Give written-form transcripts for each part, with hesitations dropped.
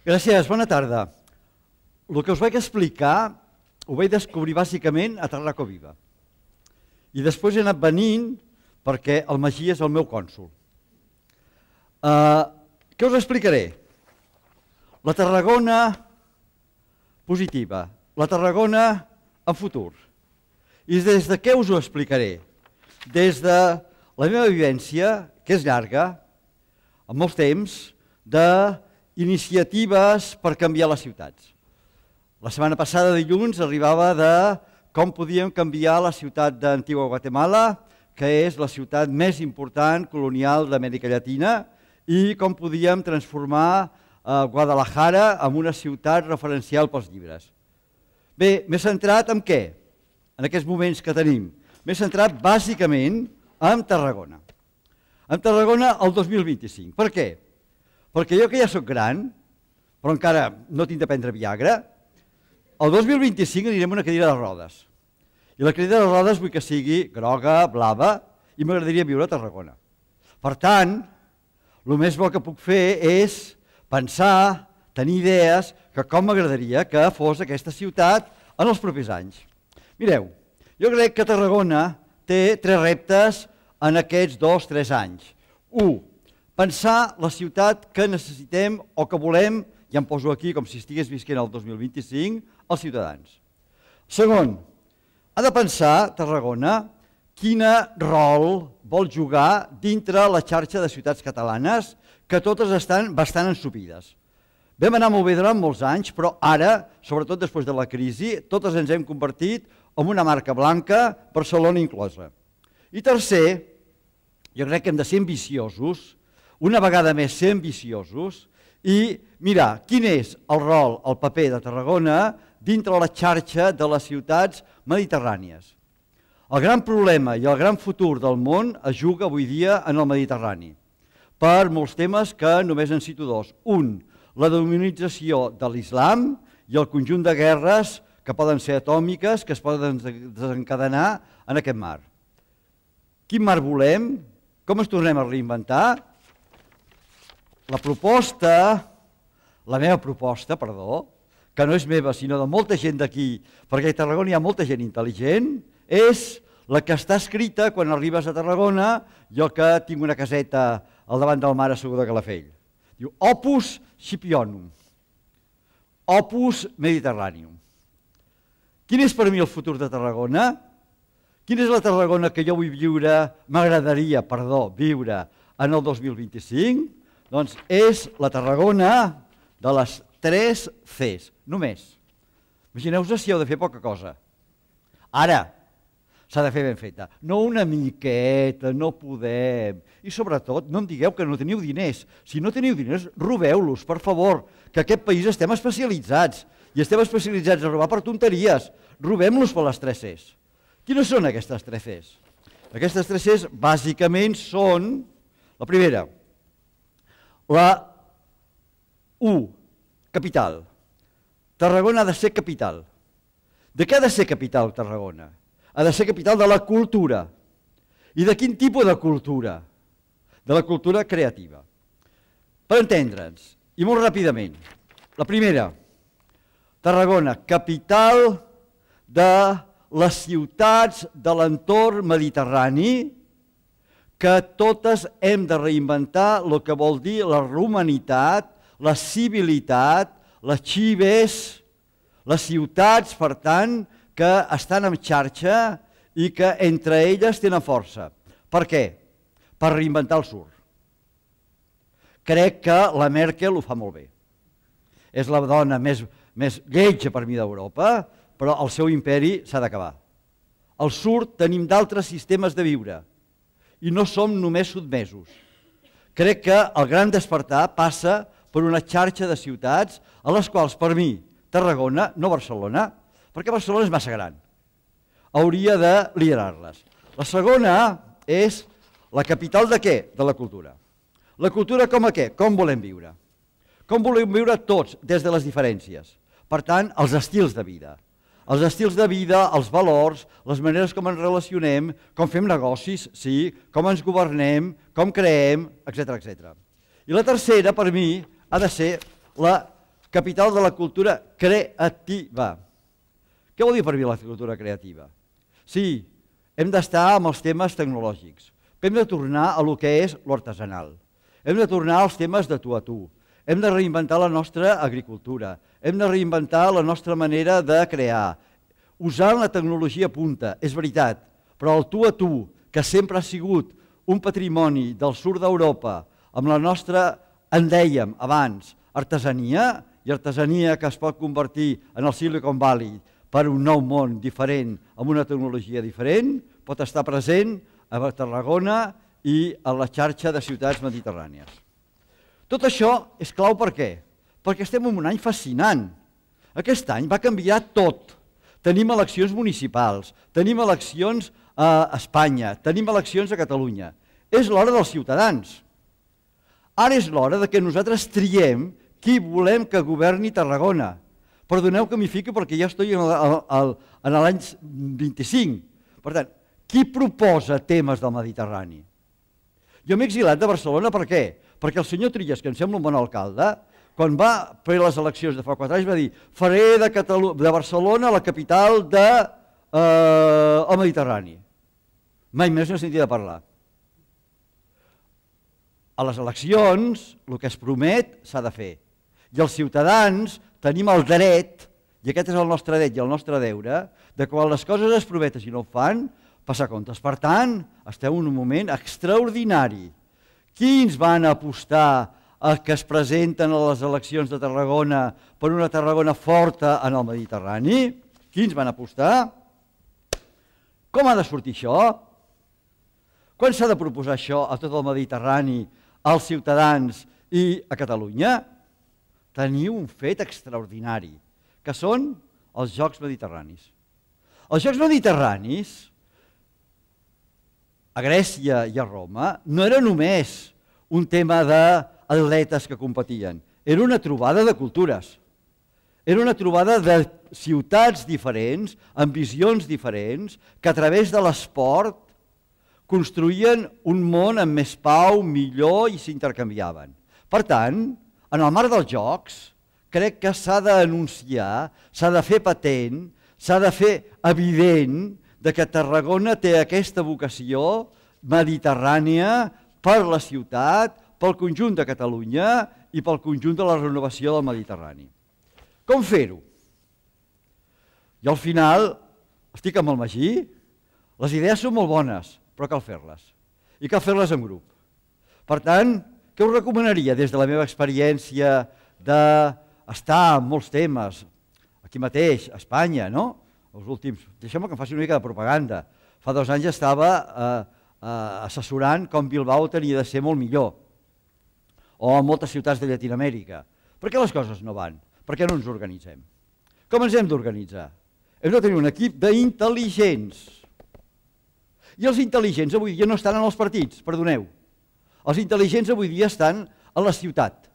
Gràcies, bona tarda. El que us vaig explicar ho vaig descobrir bàsicament a Tarraco Viva. I després he anat venint perquè el Magí és el meu cònsol. Què us explicaré? La Tarragona positiva, la Tarragona en futur. I des de què us ho explicaré? Des de la meva vivència, que és llarga, amb molts temps, d'iniciatives per canviar les ciutats. La setmana passada, dilluns, arribava de com podíem canviar la ciutat d'Antigua Guatemala, que és la ciutat més important colonial d'Amèrica Llatina, i com podíem transformar Guadalajara en una ciutat referencial pels llibres. Bé, m'he centrat en què? En aquests moments que tenim. M'he centrat bàsicament en Tarragona. En Tarragona el 2025. Per què? Perquè jo que ja soc gran, però encara no tinc de prendre Viagra, el 2025 anirem a una cadira de rodes. I la cadira de rodes vull que sigui groga, blava, i m'agradaria viure a Tarragona. Per tant, el més bo que puc fer és pensar, tenir idees, que com m'agradaria que fos aquesta ciutat en els propers anys. Mireu, jo crec que Tarragona té 3 reptes en aquests 2-3 anys. 1. Pensar la ciutat que necessitem o que volem, ja em poso aquí com si estigués visquent el 2025, els ciutadans. Segon, ha de pensar Tarragona quin rol vol jugar dintre la xarxa de ciutats catalanes, que totes estan bastant ensopides. Vam anar molt bé durant molts anys, però ara, sobretot després de la crisi, totes ens hem convertit en una marca blanca, Barcelona inclosa. I tercer, jo crec que hem de ser ambiciosos, una vegada més ser ambiciosos, i mirar quin és el rol, el paper de Tarragona dintre la xarxa de les ciutats mediterrànies. El gran problema i el gran futur del món es juga avui dia en el Mediterrani, per molts temes que només en cito 2. Un, la demonització de l'islam i el conjunt de guerres que poden ser atòmiques, que es poden desencadenar en aquest mar. Quin mar volem? Com ens tornem a reinventar? La meva proposta, que no és meva, sinó de molta gent d'aquí, perquè a Tarragona hi ha molta gent intel·ligent, és la que està escrita quan arribes a Tarragona, jo que tinc una caseta al davant del mar a Segur de Calafell. Diu Opus Scipionum, Opus Mediterraneum. Quin és per mi el futur de Tarragona? Quina és la Tarragona que jo vull viure, m'agradaria, viure en el 2025? Doncs és la Tarragona de les 3 Cs, només. Imagineu-vos si heu de fer poca cosa. Ara s'ha de fer ben feta. No una miqueta, no podem. I sobretot, no em digueu que no teniu diners. Si no teniu diners, robeu-los, per favor, que aquest país estem especialitzats. I estem especialitzats a robar per tonteries. Robem-los per les 3 Cs. Quines són aquestes 3 Cs? Aquestes 3 Cs bàsicament són, la primera, la 1, capital. Tarragona ha de ser capital. De què ha de ser capital Tarragona? Ha de ser capital de la cultura. I de quin tipus de cultura? De la cultura creativa. Per entendre'ns, i molt ràpidament, la primera, Tarragona, capital de les ciutats de l'entorn mediterrani, que totes hem de reinventar el que vol dir la romanitat, la civilitat, les xives, les ciutats, per tant, que estan en xarxa i que entre elles tenen força. Per què? Per reinventar el sur. Crec que la Merkel ho fa molt bé. És la dona més lletja per mi d'Europa, però el seu imperi s'ha d'acabar. Al sur tenim d'altres sistemes de viure i no som només sotmesos. Crec que el gran despertar passa per una xarxa de ciutats a les quals, per mi, Tarragona, no Barcelona, perquè Barcelona és massa gran, hauria de liderar-les. La segona és la capital de què? De la cultura. La cultura com a què? Com volem viure? Com volem viure tots, des de les diferències? Per tant, els estils de vida. Els estils de vida, els valors, les maneres com ens relacionem, com fem negocis, sí, com ens governem, com creem, etc. I la tercera, per mi, ha de ser la capital de la cultura creativa. Què vol dir per mi la cultura creativa? Sí, hem d'estar amb els temes tecnològics, hem de tornar a lo que és l'artesanal, hem de tornar als temes de tu a tu, hem de reinventar la nostra agricultura, hem de reinventar la nostra manera de crear, usant la tecnologia punta, és veritat, però el tu a tu, que sempre ha sigut un patrimoni del sud d'Europa, amb la nostra, en dèiem abans, artesania, i artesania que es pot convertir en el Silicon Valley per un nou món diferent, amb una tecnologia diferent, pot estar present a Tarragona i a la xarxa de ciutats mediterrànies. Tot això és clau per què? Perquè estem en un any fascinant. Aquest any va canviar tot. Tenim eleccions municipals, tenim eleccions a Espanya, tenim eleccions a Catalunya. És l'hora dels ciutadans. Ara és l'hora que nosaltres triem qui volem que governi Tarragona. Perdoneu que m'hi fiqui perquè ja estic en l'any 25. Per tant, qui proposa temes del Mediterrani? Jo m'he exilat de Barcelona per què? Perquè el senyor Trias, que em sembla un bon alcalde, quan va fer les eleccions de fa 4 anys va dir faré de Barcelona la capital del Mediterrani. Mai més n'he sentit a parlar. A les eleccions, el que es promet s'ha de fer. I els ciutadans tenim el dret, i aquest és el nostre dret i el nostre deure, de quan les coses es prometen i no ho fan, passar comptes. Per tant, estem en un moment extraordinari. Quins van apostar que es presenten a les eleccions de Tarragona per una Tarragona forta en el Mediterrani? Quins van apostar? Com ha de sortir això? Quan s'ha de proposar això a tot el Mediterrani, als ciutadans i a Catalunya? Teniu un fet extraordinari, que són els Jocs Mediterranis. Els Jocs Mediterranis, a Grècia i a Roma, no era només un tema d'atletes que competien, era una trobada de cultures, era una trobada de ciutats diferents, amb visions diferents, que a través de l'esport construïen un món amb més pau, millor i s'intercanviaven. Per tant, en el marc dels Jocs, crec que s'ha d'anunciar, s'ha de fer patent, s'ha de fer evident que Tarragona té aquesta vocació mediterrània per la ciutat, pel conjunt de Catalunya i pel conjunt de la renovació del Mediterrani. Com fer-ho? I al final, estic amb el Magí, les idees són molt bones, però cal fer-les. I cal fer-les en grup. Per tant, què us recomanaria des de la meva experiència d'estar en molts temes, aquí mateix, a Espanya, no? Els últims, deixeu-me que em faci una mica de propaganda. Fa 2 anys estava assessorant com Bilbao tenia de ser molt millor, o en moltes ciutats de Llatinoamèrica. Per què les coses no van? Per què no ens organitzem? Com ens hem d'organitzar? Hem de tenir un equip d'intel·ligents. I els intel·ligents avui dia no estan en els partits, perdoneu. Els intel·ligents avui dia estan a la ciutat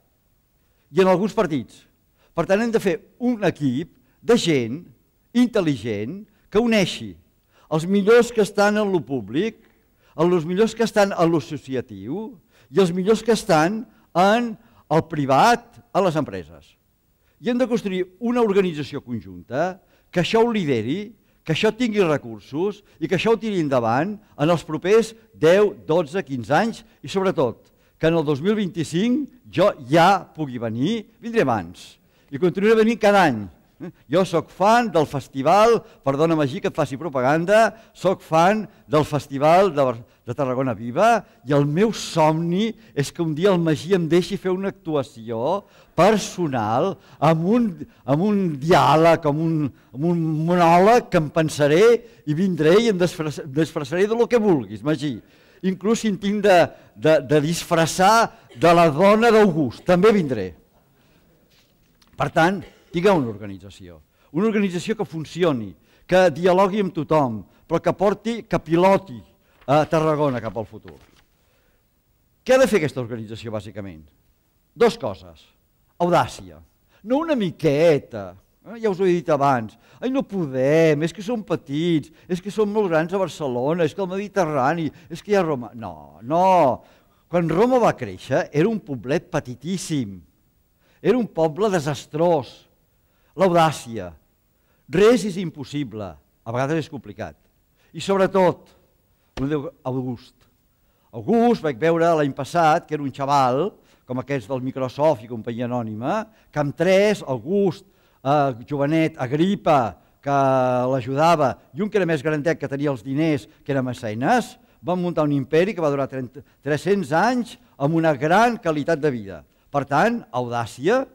i en alguns partits. Per tant, hem de fer un equip de gent intel·ligent que uneixi els millors que estan en lo públic, els millors que estan en l'associatiu i els millors que estan en el privat, a les empreses. I hem de construir una organització conjunta que això ho lideri, que això tingui recursos i que això ho tiri endavant en els propers 10, 12, 15 anys i sobretot que en el 2025 jo ja pugui venir, vindré abans i continuaré venint cada any. Jo sóc fan del festival, perdona Magí que et faci propaganda, sóc fan del festival de Tarragona Viva i el meu somni és que un dia el Magí em deixi fer una actuació personal amb un diàleg, amb un monòleg que em pensaré i vindré i em disfressaré del que vulguis, Magí. Inclús si em tinc de disfressar de la dona d'August, també vindré. Per tant, tingueu una organització que funcioni, que dialogui amb tothom, però que piloti a Tarragona cap al futur. Què ha de fer aquesta organització, bàsicament? 2 coses. Audàcia. No una miqueta, ja us ho he dit abans. Ai, no podem, és que som petits, és que som molt grans a Barcelona, és que el Mediterrani, és que hi ha Roma... No, no. Quan Roma va créixer era un poblet petitíssim. Era un poble desastrós. L'audàcia. Res és impossible. A vegades és complicat. I sobretot, August. August vaig veure l'any passat que era un xaval, com aquests del Microsoft i companyia anònima, que amb tres, August, jovenet, Agripa, que l'ajudava, i un que era més grandet, que tenia els diners, que era mecenes, van muntar un imperi que va durar 300 anys amb una gran qualitat de vida. Per tant, audàcia,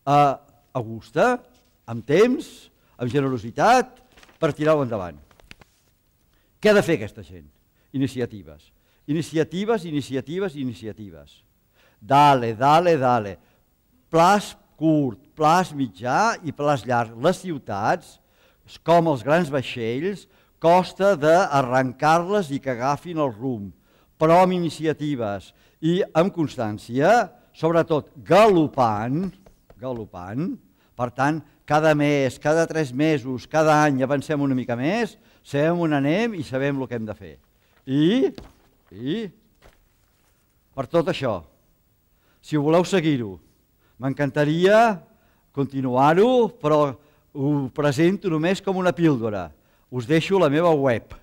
augusta, amb temps, amb generositat, per tirar-ho endavant. Què ha de fer aquesta gent? Iniciatives. Iniciatives, iniciatives, iniciatives. Dale, dale, dale. Plaç curt, plaç mitjà i plaç llarg. Les ciutats, com els grans vaixells, costa d'arrencar-les i que agafin el rumb, però amb iniciatives i amb constància, sobretot galopant, per tant, cada mes, cada 3 mesos, cada any avancem una mica més, sabem on anem i sabem el que hem de fer. I per tot això, si voleu seguir-ho, m'encantaria continuar-ho, però ho presento només com una píldora. Us deixo la meva web.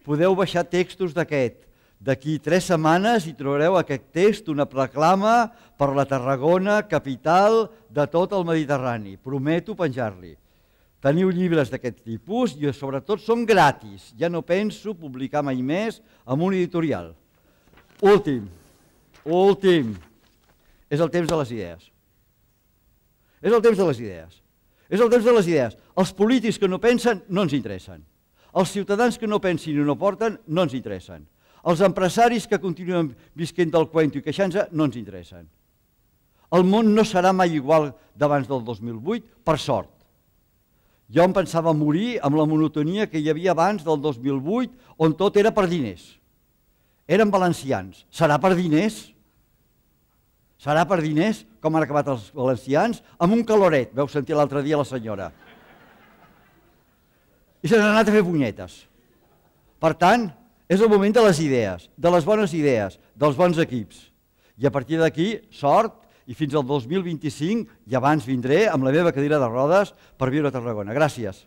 Podeu baixar textos d'aquest. D'aquí 3 setmanes hi trobareu aquest text, una proclama per la Tarragona, capital de tot el Mediterrani. Prometo penjar-li. Teniu llibres d'aquest tipus i sobretot són gratis. Ja no penso publicar mai més amb un editorial. Últim. És el temps de les idees. És el temps de les idees. És el temps de les idees. Els polítics que no pensen no ens interessen. Els ciutadans que no pensin i no porten no ens interessen. Els empresaris que continuen visquent del cuento i queixant-se no ens interessen. El món no serà mai igual d'abans del 2008, per sort. Jo em pensava morir amb la monotonia que hi havia abans del 2008, on tot era per diners. Eren valencians. Serà per diners? Serà per diners, com han acabat els valencians? Amb un caloret, vau sentir l'altre dia la senyora. I se n'han anat a fer punyetes. Per tant, és el moment de les idees, de les bones idees, dels bons equips. I a partir d'aquí, sort, i fins al 2025, i abans vindré amb la meva cadira de rodes per viure a Tarragona. Gràcies.